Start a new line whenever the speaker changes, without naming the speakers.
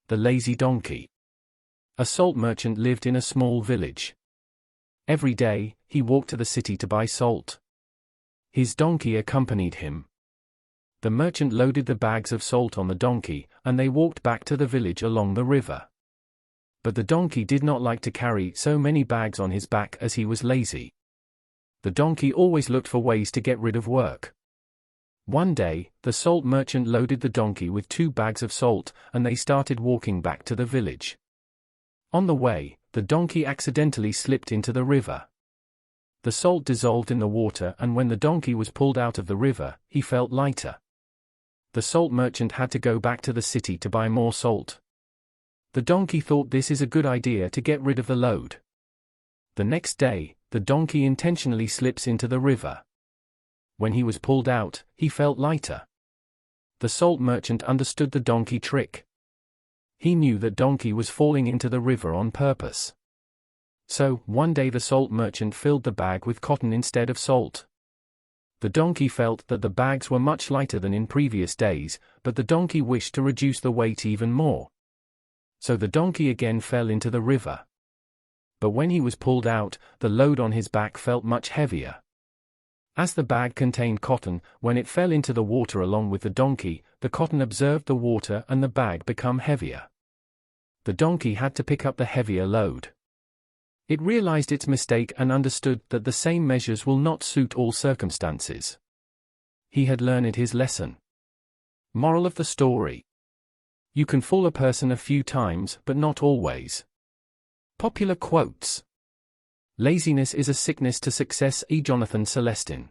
The lazy donkey. A salt merchant lived in a small village. Every day, he walked to the city to buy salt. His donkey accompanied him. The merchant loaded the bags of salt on the donkey, and they walked back to the village along the river. But the donkey did not like to carry so many bags on his back as he was lazy. The donkey always looked for ways to get rid of work. One day, the salt merchant loaded the donkey with 2 bags of salt, and they started walking back to the village. On the way, the donkey accidentally slipped into the river. The salt dissolved in the water, and when the donkey was pulled out of the river, he felt lighter. The salt merchant had to go back to the city to buy more salt. The donkey thought this is a good idea to get rid of the load. The next day, the donkey intentionally slips into the river. When he was pulled out, he felt lighter. The salt merchant understood the donkey trick. He knew that donkey was falling into the river on purpose. So, one day the salt merchant filled the bag with cotton instead of salt. The donkey felt that the bags were much lighter than in previous days, but the donkey wished to reduce the weight even more. So the donkey again fell into the river. But when he was pulled out, the load on his back felt much heavier. As the bag contained cotton, when it fell into the water along with the cotton absorbed the water and the bag became heavier. The donkey had to pick up the heavier load. It realized its mistake and understood that the same measures will not suit all circumstances. He had learned his lesson. Moral of the story: you can fool a person a few times, but not always. Popular quotes. Laziness is a sickness to success. E. Jonathan Celestin.